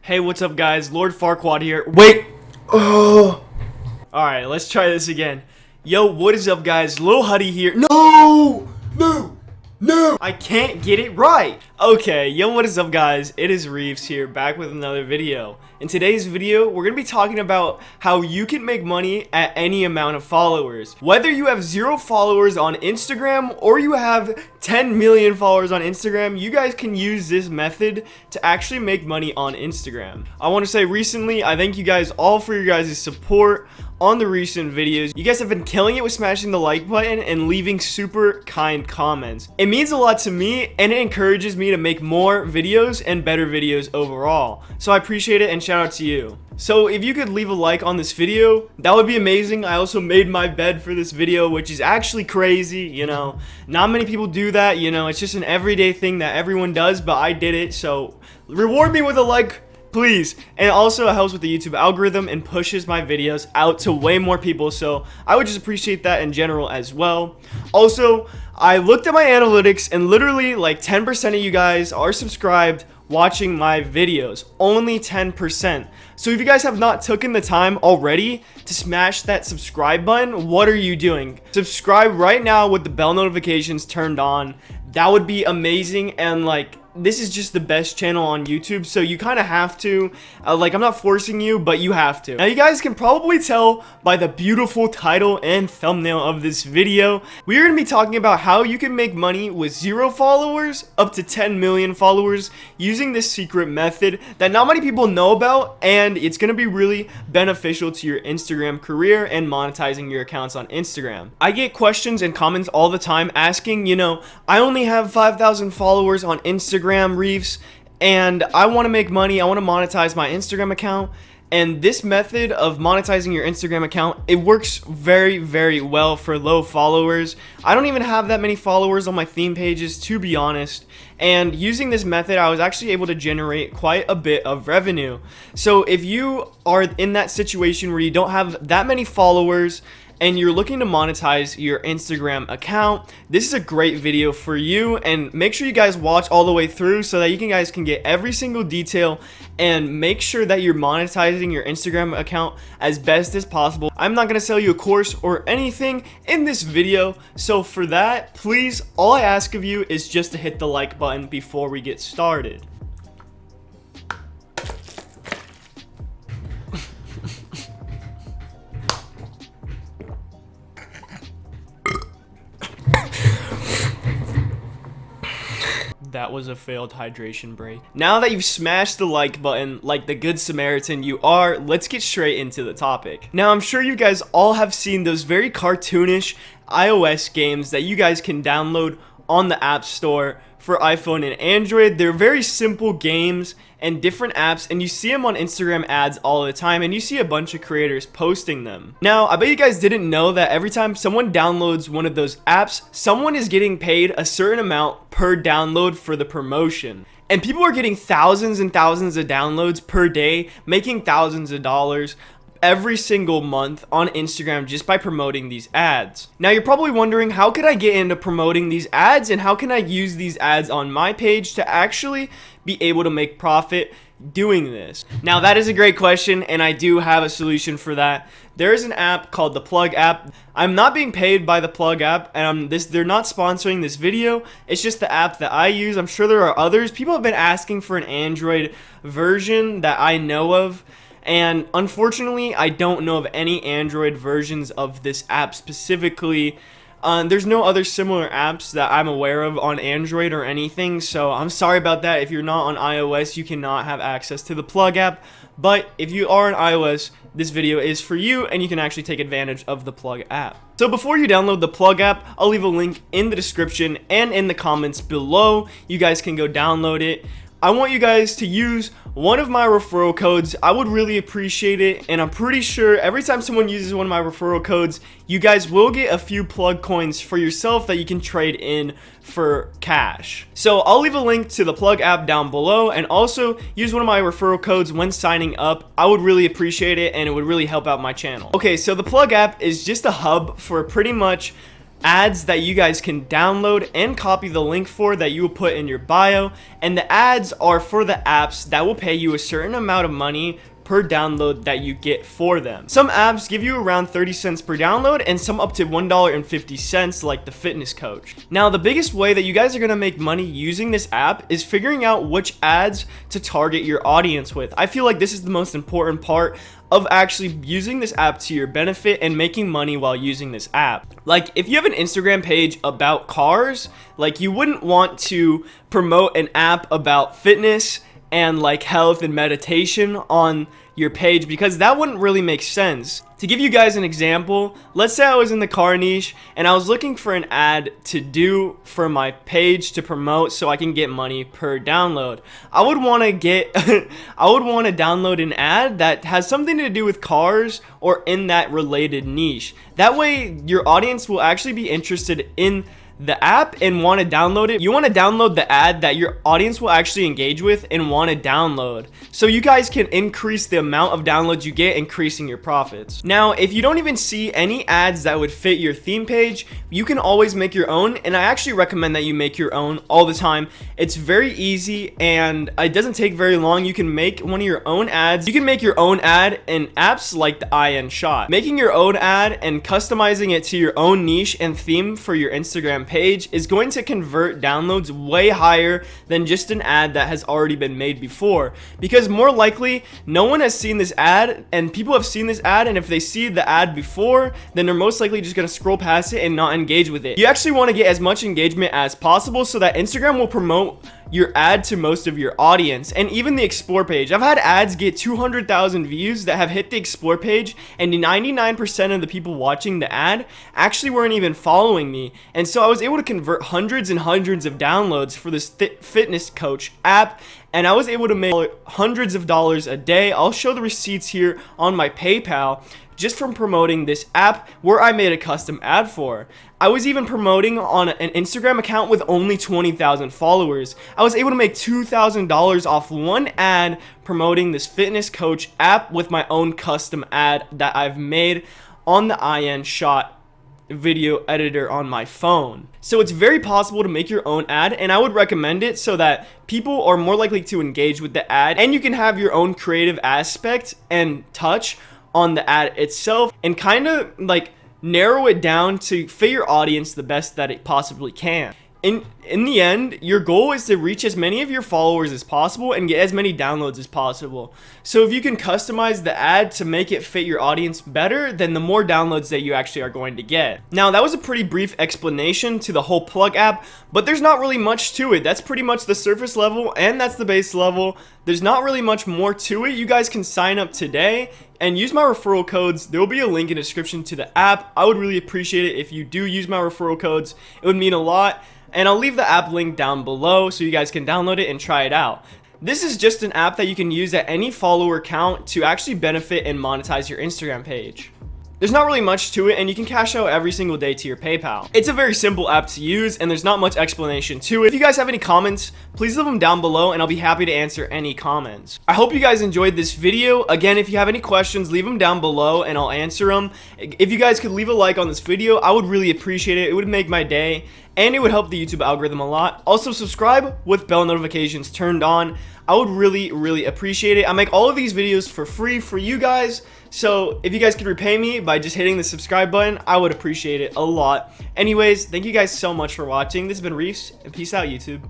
Hey, what's up, guys? Lord Farquaad here. Wait! Oh! Alright, let's try this again. Yo, what is up, guys? Lil Huddy here. No! No! No! I can't get it right! Okay, yo, what is up, guys? It is Reeves here, back with another video. In today's video, we're gonna be talking about how you can make money at any amount of followers. Whether you have 0 followers on Instagram or you have 10 million followers on Instagram, you guys can use this method to actually make money on Instagram. I want to say recently, I thank you guys all for your guys' support on the recent videos. You guys have been killing it with smashing the like button and leaving super kind comments. It means a lot to me and it encourages me to make more videos and better videos overall. So I appreciate it and shout out to you. So if you could leave a like on this video, that would be amazing. I also made my bed for this video, which is actually crazy, you know. Not many people do that, you know. It's just an everyday thing that everyone does, but I did it. So reward me with a like, please. And also it helps with the YouTube algorithm and pushes my videos out to way more people, so I would just appreciate that in general as well. Also, I looked at my analytics and literally like 10% of you guys are subscribed watching my videos. Only 10%. So if you guys have not taken the time already to smash that subscribe button, what are you doing? Subscribe right now with the bell notifications turned on. That would be amazing. And like, this is just the best channel on YouTube, so you kind of have to, like, I'm not forcing you, but you have to. Now, you guys can probably tell by the beautiful title and thumbnail of this video, we're going to be talking about how you can make money with 0 followers up to 10 million followers using this secret method that not many people know about, and it's going to be really beneficial to your Instagram career and monetizing your accounts on Instagram. I get questions and comments all the time asking, you know, I only have 5,000 followers on Instagram, Reeves, and I want to make money. I want to monetize my Instagram account. And this method of monetizing your Instagram account, it works very, very well for low followers. I don't even have that many followers on my theme pages, to be honest. And using this method, I was actually able to generate quite a bit of revenue. So if you are in that situation where you don't have that many followers and you're looking to monetize your Instagram account, this is a great video for you, and make sure you guys watch all the way through so that you guys can get every single detail and make sure that you're monetizing your Instagram account as best as possible. I'm not gonna sell you a course or anything in this video, so for that, please, all I ask of you is just to hit the like button before we get started. That was a failed hydration break. Now that you've smashed the like button like the good Samaritan you are, let's get straight into the topic. Now, I'm sure you guys all have seen those very cartoonish iOS games that you guys can download on the App Store for iPhone and Android. They're very simple games and different apps, and you see them on Instagram ads all the time, and you see a bunch of creators posting them. Now, I bet you guys didn't know that every time someone downloads one of those apps, someone is getting paid a certain amount per download for the promotion. And people are getting thousands and thousands of downloads per day, making thousands of dollars every single month on Instagram just by promoting these ads. Now, you're probably wondering, how can I get into promoting these ads, and how can I use these ads on my page to actually be able to make profit doing this? Now, that is a great question, and I do have a solution for that. There is an app called the Plug app. I'm not being paid by the Plug app, and they're not sponsoring this video. It's just the app that I use. I'm sure there are others. People have been asking for an Android version that I know of, and unfortunately, I don't know of any Android versions of this app specifically. There's no other similar apps that I'm aware of on Android or anything, so I'm sorry about that. If you're not on iOS, you cannot have access to the Plug app, but if you are on iOS, this video is for you, and you can actually take advantage of the Plug app. So before you download the Plug app, I'll leave a link in the description and in the comments below. You guys can go download it. I want you guys to use one of my referral codes. I would really appreciate it, and I'm pretty sure every time someone uses one of my referral codes, you guys will get a few Plug coins for yourself that you can trade in for cash. So I'll leave a link to the Plug app down below, and also use one of my referral codes when signing up. I would really appreciate it, and it would really help out my channel. Okay, so the Plug app is just a hub for pretty much ads that you guys can download and copy the link for that you will put in your bio, and the ads are for the apps that will pay you a certain amount of money per download that you get for them. Some apps give you around 30 cents per download and some up to $1.50 like the Fitness Coach. Now, the biggest way that you guys are gonna make money using this app is figuring out which ads to target your audience with. I feel like this is the most important part of actually using this app to your benefit and making money while using this app. Like, if you have an Instagram page about cars, like, you wouldn't want to promote an app about fitness and like health and meditation on your page, because that wouldn't really make sense. To give you guys an example, let's say I was in the car niche and I was looking for an ad to do for my page to promote so I can get money per download. I would want to download an ad that has something to do with cars or in that related niche. That way your audience will actually be interested in the app and want to download it. You want to download the ad that your audience will actually engage with and want to download, so you guys can increase the amount of downloads you get, increasing your profits. Now, if you don't even see any ads that would fit your theme page, you can always make your own, and I actually recommend that you make your own all the time. It's very easy and it doesn't take very long. You can make one of your own ads. You can make your own ad in apps like the InShot. Making your own ad and customizing it to your own niche and theme for your Instagram page is going to convert downloads way higher than just an ad that has already been made before, because more likely no one has seen this ad, and people have seen this ad, and if they see the ad before, then they're most likely just going to scroll past it and not engage with it. You actually want to get as much engagement as possible so that Instagram will promote your ad to most of your audience, and even the explore page. I've had ads get 200,000 views that have hit the explore page, and 99% of the people watching the ad actually weren't even following me, and so I was able to convert hundreds and hundreds of downloads for this Fitness Coach app, and I was able to make hundreds of dollars a day. I'll show the receipts here on my PayPal just from promoting this app where I made a custom ad for. I was even promoting on an Instagram account with only 20,000 followers. I was able to make $2,000 off one ad promoting this Fitness Coach app with my own custom ad that I've made on the InShot video editor on my phone. So it's very possible to make your own ad, and I would recommend it so that people are more likely to engage with the ad, and you can have your own creative aspect and touch on the ad itself and kind of like narrow it down to fit your audience the best that it possibly can. In the end, your goal is to reach as many of your followers as possible and get as many downloads as possible. So if you can customize the ad to make it fit your audience better, then the more downloads that you actually are going to get. Now, that was a pretty brief explanation to the whole Plug app, but there's not really much to it. That's pretty much the surface level, and that's the base level. There's not really much more to it. You guys can sign up today and use my referral codes. There will be a link in the description to the app. I would really appreciate it if you do use my referral codes. It would mean a lot. And I'll leave the app link down below so you guys can download it and try it out. This is just an app that you can use at any follower count to actually benefit and monetize your Instagram page. There's not really much to it, and you can cash out every single day to your PayPal. It's a very simple app to use, and there's not much explanation to it. If you guys have any comments, please leave them down below, and I'll be happy to answer any comments. I hope you guys enjoyed this video. Again, if you have any questions, leave them down below, and I'll answer them. If you guys could leave a like on this video, I would really appreciate it. It would make my day, and it would help the YouTube algorithm a lot. Also, subscribe with bell notifications turned on. I would really appreciate it. I make all of these videos for free for you guys, so if you guys could repay me by just hitting the subscribe button, I would appreciate it a lot. Anyways, thank you guys so much for watching. This has been Reefs, and peace out, YouTube.